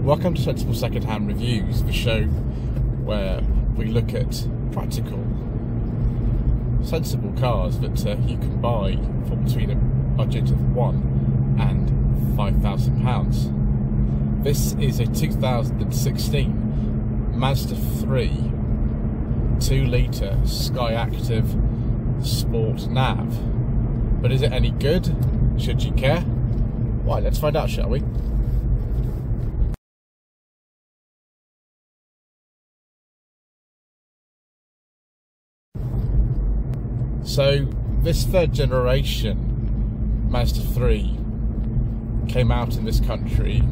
Welcome to Sensible Secondhand Reviews, the show where we look at practical, sensible cars that you can buy for between a budget of £1,000 and £5,000. This is a 2016 Mazda3 2-litre Skyactiv-G Sport Nav. But is it any good? Should you care? Right, let's find out, shall we? So, this third generation Mazda 3 came out in this country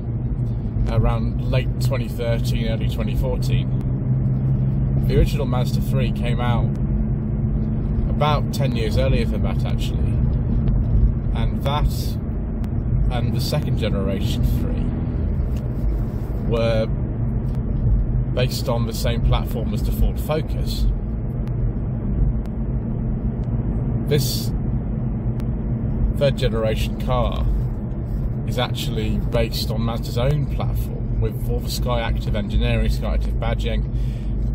around late 2013, early 2014. The original Mazda 3 came out about 10 years earlier than that, actually. And that and the second generation 3 were based on the same platform as the Ford Focus. This third generation car is actually based on Mazda's own platform with all the Skyactiv engineering, Skyactiv badging,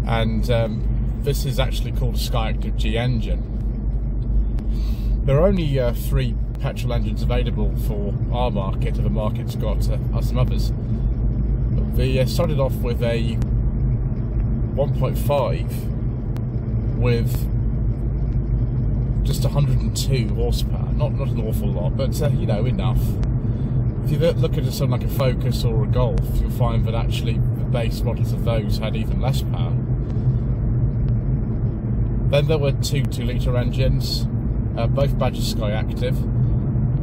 and this is actually called a Skyactiv-G engine. There are only 3 petrol engines available for our market, and the market's got some others. They started off with a 1.5 with just 102 horsepower, not an awful lot, but you know, enough. If you look at something like a Focus or a Golf, you'll find that actually the base models of those had even less power. Then there were 2 2-litre engines, both badged Skyactiv.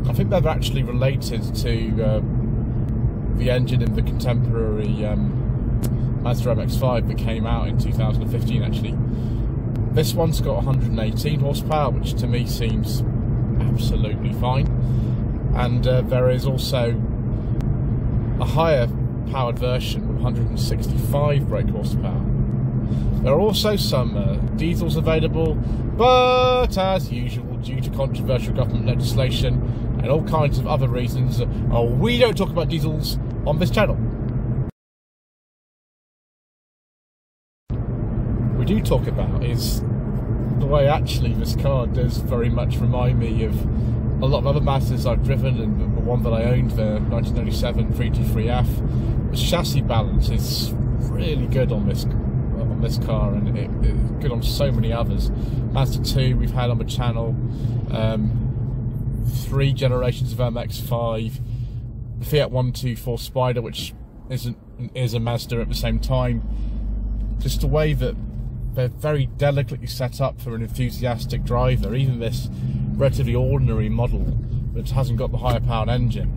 I think they're actually related to the engine in the contemporary Mazda MX-5 that came out in 2015, actually. This one's got 118 horsepower, which to me seems absolutely fine. And there is also a higher powered version with 165 brake horsepower. There are also some diesels available, but as usual, due to controversial government legislation and all kinds of other reasons, we don't talk about diesels on this channel. We do talk about is the way actually this car does very much remind me of a lot of other Mazdas I've driven, and the one that I owned, the 1997 323F. The chassis balance is really good on this car, and it's good on so many others. Mazda 2 we've had on the channel, 3 generations of MX-5, the Fiat 124 Spider, which is a Mazda at the same time. Just the way that they're very delicately set up for an enthusiastic driver. Even this relatively ordinary model that hasn't got the higher powered engine,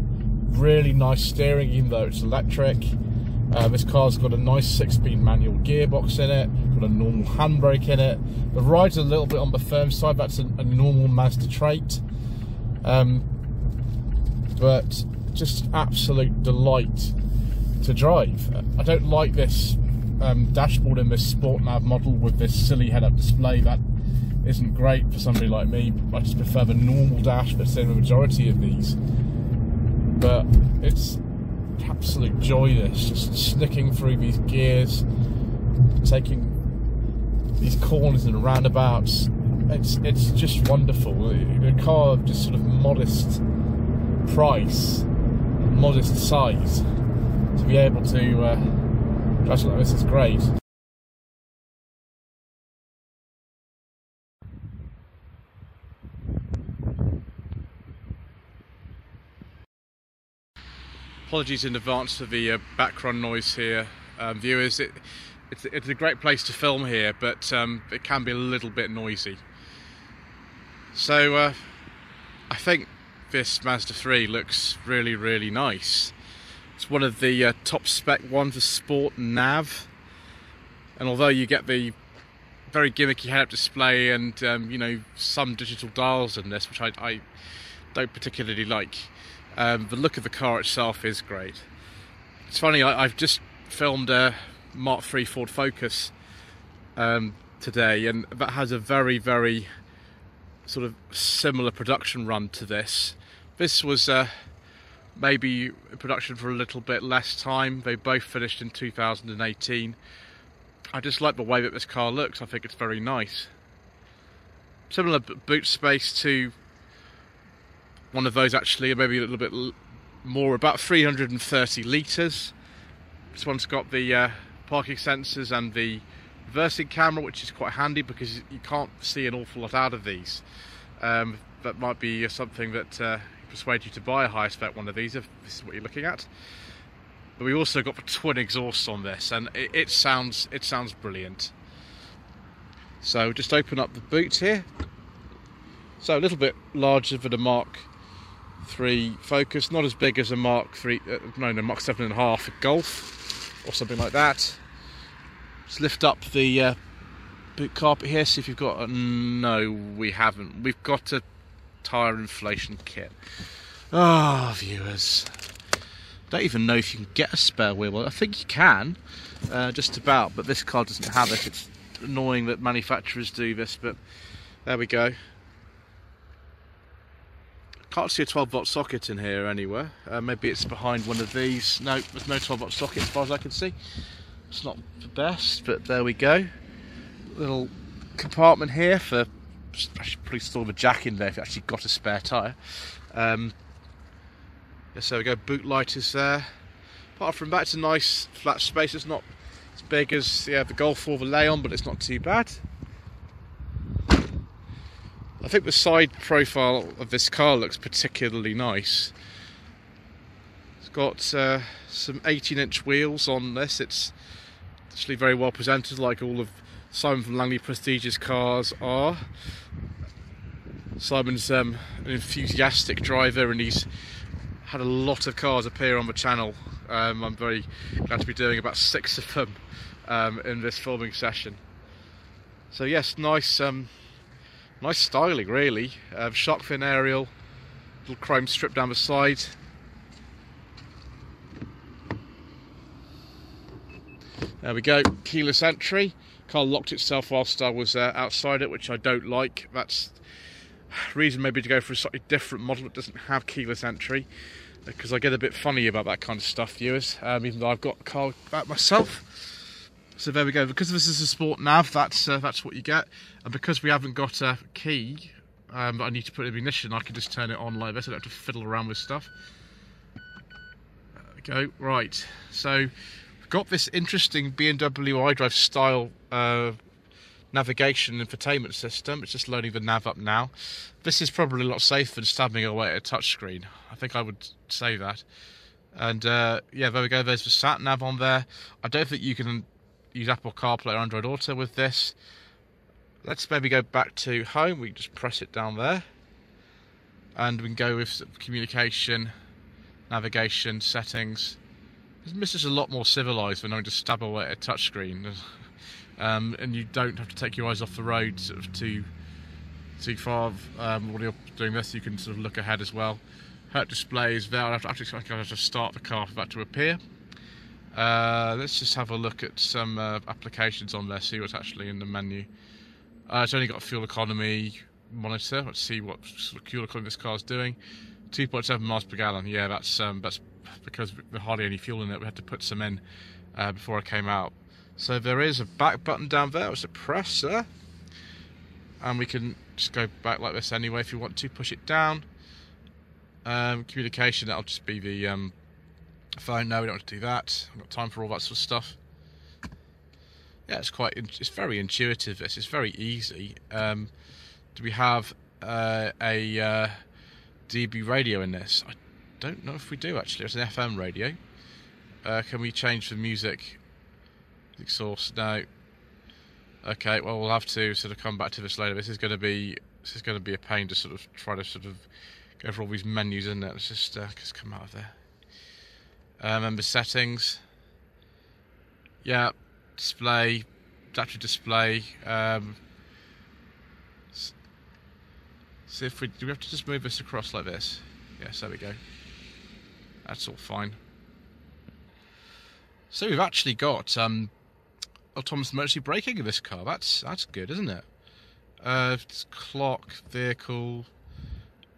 really nice steering even though it's electric. This car's got a nice 6-speed manual gearbox in it, got a normal handbrake in it. The ride's a little bit on the firm side, that's a normal Mazda trait. But just absolute delight to drive. I don't like this dashboard in this Sport Nav model with this silly head-up display. That isn't great for somebody like me. I just prefer the normal dash that's in the majority of these. But it's absolute joy, this, just snicking through these gears, taking these corners and roundabouts. It's just wonderful. A car of just sort of modest price, modest size, to be able to drive like this is great. Apologies in advance for the background noise here, viewers. It's a great place to film here, but it can be a little bit noisy. So I think this Mazda 3 looks really, really nice. It's one of the top spec ones, the Sport Nav, and although you get the very gimmicky head-up display and you know, some digital dials in this, which I don't particularly like, the look of the car itself is great. It's funny, I've just filmed a Mark III Ford Focus today, and that has a very, very sort of similar production run to this. This was maybe in production for a little bit less time. They both finished in 2018. I just like the way that this car looks. I think it's very nice. Similar boot space to one of those, actually, maybe a little bit more, about 330 litres. This one's got the parking sensors and the reversing camera, which is quite handy because you can't see an awful lot out of these. That might be something that persuade you to buy a higher spec one of these if this is what you're looking at. But we also got the twin exhausts on this, and it sounds brilliant. So just open up the boot here. So a little bit larger than a Mark 3 Focus, not as big as a Mark 3, Mark 7.5 Golf or something like that. Let's lift up the boot carpet here, see if you've got no, we haven't. We've got a tyre inflation kit. Ah, viewers. Don't even know if you can get a spare wheel. I think you can, just about, but this car doesn't have it. It's annoying that manufacturers do this, but there we go. Can't see a 12-volt socket in here anywhere. Maybe it's behind one of these. No, there's no 12-volt socket as far as I can see. It's not the best, but there we go. Little compartment here for, I should probably store the jack in there if you actually got a spare tyre. So we go, boot light is there. Apart from that, it's a nice flat space. It's not as big as the Golf or the Leon, but it's not too bad. I think the side profile of this car looks particularly nice. It's got some 18-inch wheels on this. It's actually very well presented, like all of Simon from Langley Prestige's cars are. Simon's an enthusiastic driver, and he's had a lot of cars appear on the channel. I'm very glad to be doing about 6 of them in this filming session. So yes, nice styling really. Shark fin aerial, little chrome strip down the side. There we go, keyless entry. Car locked itself whilst I was outside it, which I don't like. That's reason maybe to go for a slightly different model that doesn't have keyless entry, because I get a bit funny about that kind of stuff, viewers, even though I've got a car back myself. So there we go. Because this is a Sport Nav, that's what you get. And because we haven't got a key that I need to put in ignition, I can just turn it on like this. I don't have to fiddle around with stuff. There we go. Right. So we've got this interesting BMW iDrive style navigation infotainment system. It's just loading the nav up now. This is probably a lot safer than stabbing away at a touchscreen. I think I would say that. And yeah, there we go. There's the sat nav on there. I don't think you can use Apple CarPlay or Android Auto with this. Let's maybe go back to home. We can just press it down there, and we can go with communication, navigation, settings. This is a lot more civilised than having to stab away at a touchscreen, and you don't have to take your eyes off the road sort of too far. While you're doing this, you can sort of look ahead as well. HUD display is there. I have to start the car for that to appear. Let's just have a look at some applications on there, see what's actually in the menu. It's only got a fuel economy monitor. Let's see what sort of fuel economy this car's doing. 2.7 miles per gallon. Yeah, that's because there's hardly any fuel in it. We had to put some in before it came out. So there is a back button down there. It's a presser, and we can just go back like this anyway if you want to. Push it down. Communication. That'll just be the phone. No, we don't want to do that. I've got time for all that sort of stuff. Yeah, it's very intuitive. This is very easy. Do we have a DB radio in this? I don't know if we do actually. It's an FM radio. Can we change the music source? No. Okay, well we'll have to sort of come back to this later. This is going to be a pain to sort of try to sort of go for all these menus, isn't it? Let's just come out of there. Member settings. Yeah, display, adaptive display. See if do we have to just move this across like this? Yes, there we go. That's all fine. So we've actually got autonomous emergency braking in this car. That's good, isn't it? Clock, vehicle,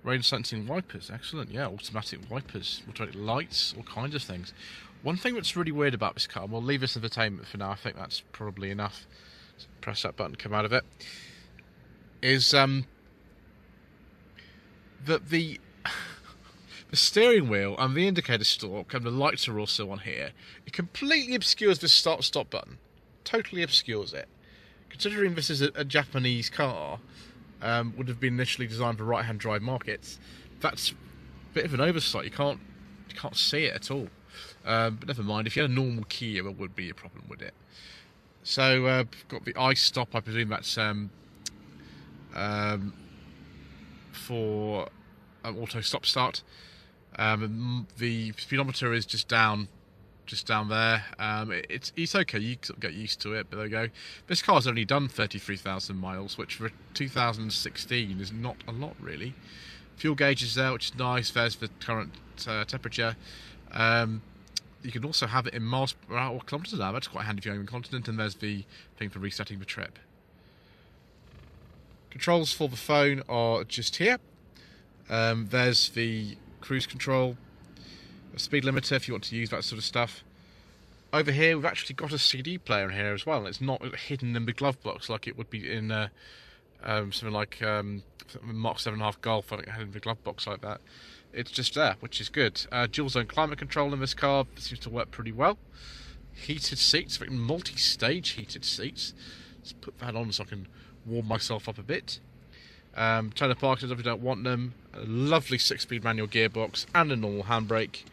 Rain sensing wipers, excellent. Yeah, automatic wipers, automatic lights, all kinds of things. One thing that's really weird about this car, we'll leave this infotainment for now, I think that's probably enough. Just press that button, come out of it. Is that the steering wheel and the indicator stalk and the lights are also on here. It completely obscures the start-stop button. Totally obscures it. Considering this is a Japanese car, would have been initially designed for right-hand drive markets. That's a bit of an oversight. You can't see it at all. But never mind. If you had a normal Kia, it would be a problem with it. So got the I-stop. I presume that's for auto stop start. The speedometer is just down there. It's okay, you sort of get used to it, but there we go. This car's only done 33,000 miles, which for 2016 is not a lot really. Fuel gauge is there, which is nice. There's the current temperature. You can also have it in miles per hour or kilometres an hour. That's quite handy if you're going on the continent. And there's the thing for resetting the trip. Controls for the phone are just here. There's the cruise control, a speed limiter if you want to use that sort of stuff. Over here we've actually got a CD player in here as well, and it's not hidden in the glove box like it would be in something like Mark 7.5 Golf. I think it had in the glove box like that. It's just there, which is good. Dual zone climate control in this car seems to work pretty well. Heated seats, multi-stage heated seats. Let's put that on so I can warm myself up a bit. Turn the parkers if you don't want them. A lovely 6-speed manual gearbox and a normal handbrake.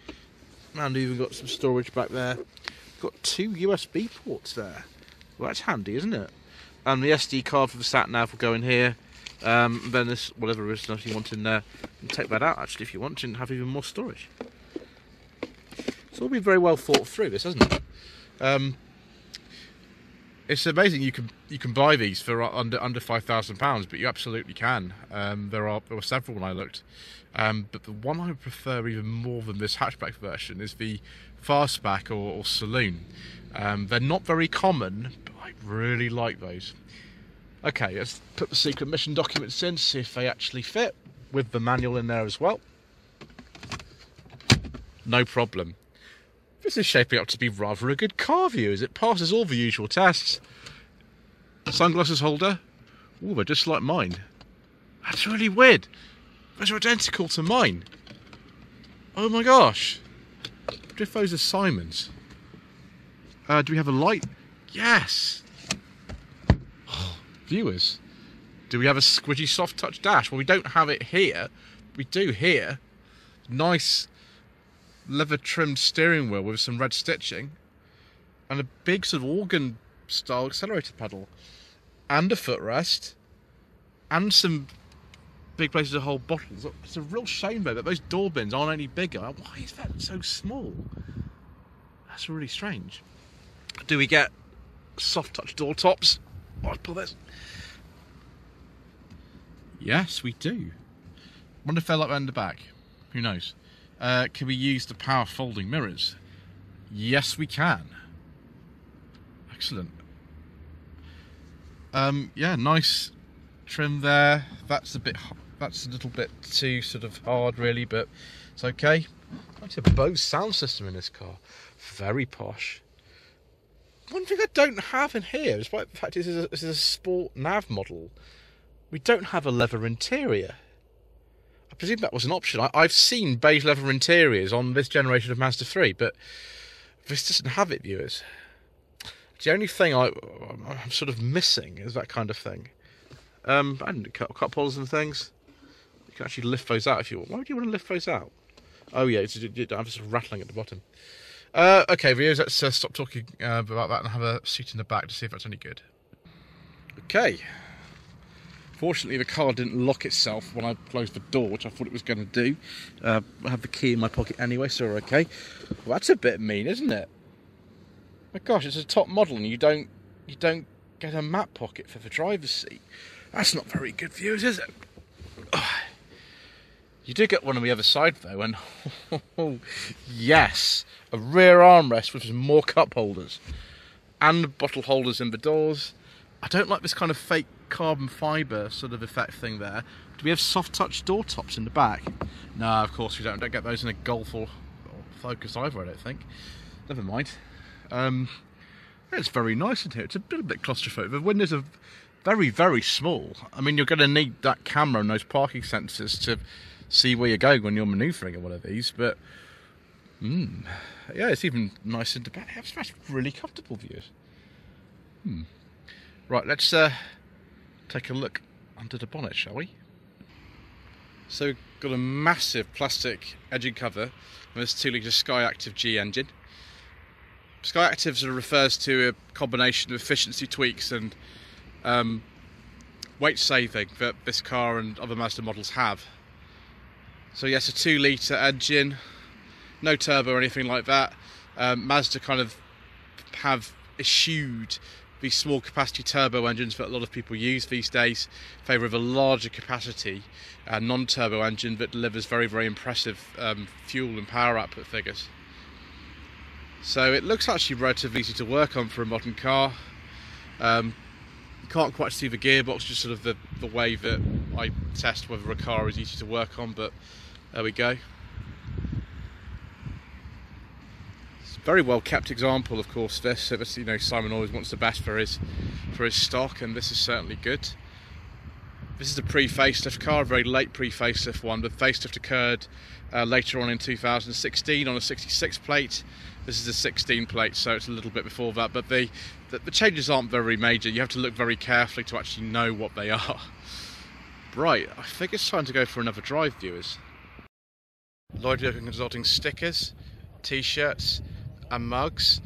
And we've even got some storage back there. Got 2 USB ports there. Well, that's handy, isn't it? And the SD card for the sat nav will go in here. Then this, whatever is you want in there, and take that out actually if you want, and have even more storage. It's all been very well thought through, this, hasn't it? It's amazing you can buy these for under £5,000, but you absolutely can. There were several when I looked, but the one I prefer even more than this hatchback version is the fastback or saloon. They're not very common, but I really like those. Okay, let's put the secret mission documents in, see if they actually fit, with the manual in there as well. No problem. This is shaping up to be rather a good car, viewers. It passes all the usual tests. Sunglasses holder. Ooh, they're just like mine. That's really weird. Those are identical to mine. Oh my gosh. What if those are Simon's? Do we have a light? Yes. Viewers, do we have a squidgy soft touch dash? Well, we don't have it here. We do here. Nice leather trimmed steering wheel with some red stitching and a big sort of organ style accelerator pedal and a footrest and some big places to hold bottles. It's a real shame though that those door bins aren't any bigger. Why is that so small? That's really strange. Do we get soft touch door tops? Oh, I'll pull this. Yes, we do. Wonder if they're like that in the back. Who knows? Can we use the power folding mirrors? Yes, we can. Excellent. Yeah, nice trim there. That's a little bit too sort of hard, really, but it's okay. It's a Bose sound system in this car. Very posh. One thing I don't have in here, despite the fact this is a Sport Nav model, we don't have a leather interior. I presume that was an option. I've seen beige leather interiors on this generation of Mazda 3, but this doesn't have it, viewers. The only thing I'm sort of missing is that kind of thing. I didn't cut cup holders and things. You can actually lift those out if you want. Why would you want to lift those out? Oh yeah, I'm just rattling at the bottom. Okay, viewers, let's stop talking about that and have a seat in the back to see if that's any good. Okay. Fortunately, the car didn't lock itself when I closed the door, which I thought it was going to do. I have the key in my pocket anyway, so we're okay. Well, that's a bit mean, isn't it? My gosh, it's a top model, and you don't get a map pocket for the driver's seat. That's not very good, viewers, is it? Oh. You do get one on the other side, though, and yes, a rear armrest with some more cup holders and bottle holders in the doors. I don't like this kind of fake carbon fibre sort of effect thing there. Do we have soft touch door tops in the back? No, of course we don't. Don't get those in a Golf or Focus either, I don't think. Never mind. It's very nice in here. It's a little bit claustrophobic. The windows are very, very small. I mean, you're going to need that camera and those parking sensors to see where you're going when you're manoeuvring in one of these, but yeah, it's even nice in the back. It's really comfortable views. Right, let's take a look under the bonnet, shall we? So we've got a massive plastic edging cover on this 2-litre Skyactiv-G engine. Skyactiv sort of refers to a combination of efficiency tweaks and weight saving that this car and other Mazda models have. So yes, a 2-litre engine, no turbo or anything like that. Mazda kind of have eschewed these small capacity turbo engines that a lot of people use these days in favour of a larger capacity non-turbo engine that delivers very, very impressive fuel and power output figures. So it looks actually relatively easy to work on for a modern car. You can't quite see the gearbox, just sort of the way that I test whether a car is easy to work on, but there we go. It's a very well kept example, of course, this. You know, Simon always wants the best for his stock, and this is certainly good. This is a pre-facelift car, a very late pre-facelift one. The facelift occurred later on in 2016 on a 66 plate. This is a 16 plate, so it's a little bit before that, but the changes aren't very major. You have to look very carefully to actually know what they are. Right, I think it's time to go for another drive, viewers. Lloyd Vehicle Consulting stickers, t-shirts and mugs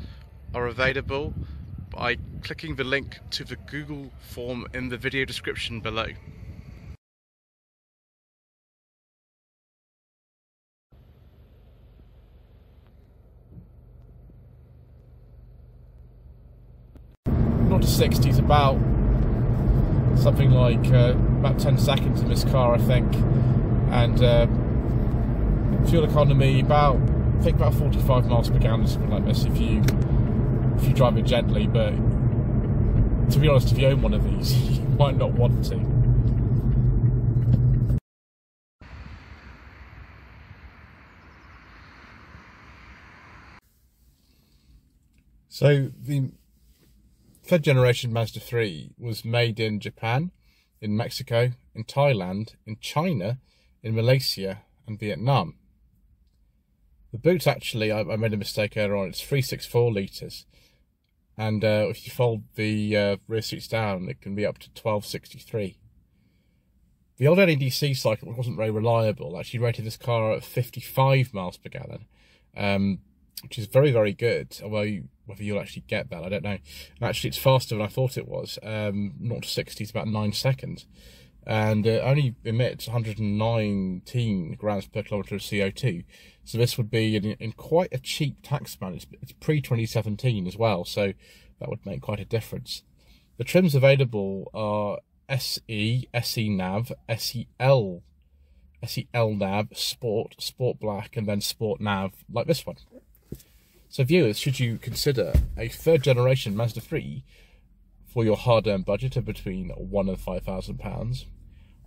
are available by clicking the link to the Google form in the video description below. Not to 60 is about something like about 10 seconds in this car, I think, and fuel economy about 45 miles per gallon, something like this, if you drive it gently. But to be honest, if you own one of these, you might not want to. So the third generation Mazda 3 was made in Japan, in Mexico, in Thailand, in China, in Malaysia and Vietnam. The boot, actually, I made a mistake earlier on, it's 364 litres, and if you fold the rear seats down, it can be up to 1263. The old NEDC cycle wasn't very reliable. Actually rated this car at 55 miles per gallon, which is very, very good, although whether you'll actually get that, I don't know. And actually, it's faster than I thought it was. 0 to 60 is about 9 seconds. And it only emits 119 grams per kilometre of CO2. So this would be in quite a cheap tax band. It's pre-2017 as well, so that would make quite a difference. The trims available are SE, SE Nav, SEL Nav, Sport, Sport Black, and then Sport Nav, like this one. So viewers, should you consider a third generation Mazda 3 for your hard-earned budget of between £1,000 and £5,000,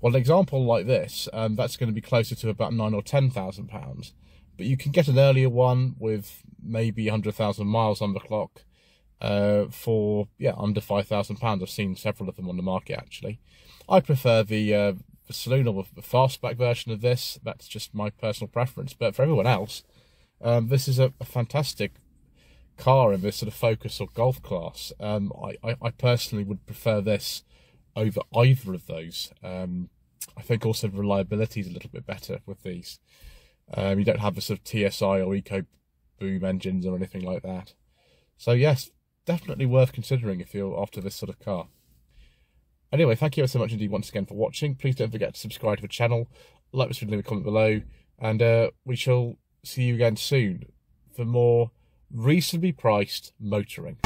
well, an example like this, that's going to be closer to about £9,000 or £10,000, but you can get an earlier one with maybe 100,000 miles on the clock for under £5,000. I've seen several of them on the market, actually. I prefer the saloon or the fastback version of this. That's just my personal preference, but for everyone else, this is a fantastic car in this sort of Focus or Golf class. I personally would prefer this over either of those. I think also the reliability is a little bit better with these. You don't have the sort of TSI or EcoBoom engines or anything like that. So yes, definitely worth considering if you're after this sort of car. Anyway, thank you ever so much indeed once again for watching. Please don't forget to subscribe to the channel, like this video, leave a comment below, and we shall see you again soon for more reasonably priced motoring.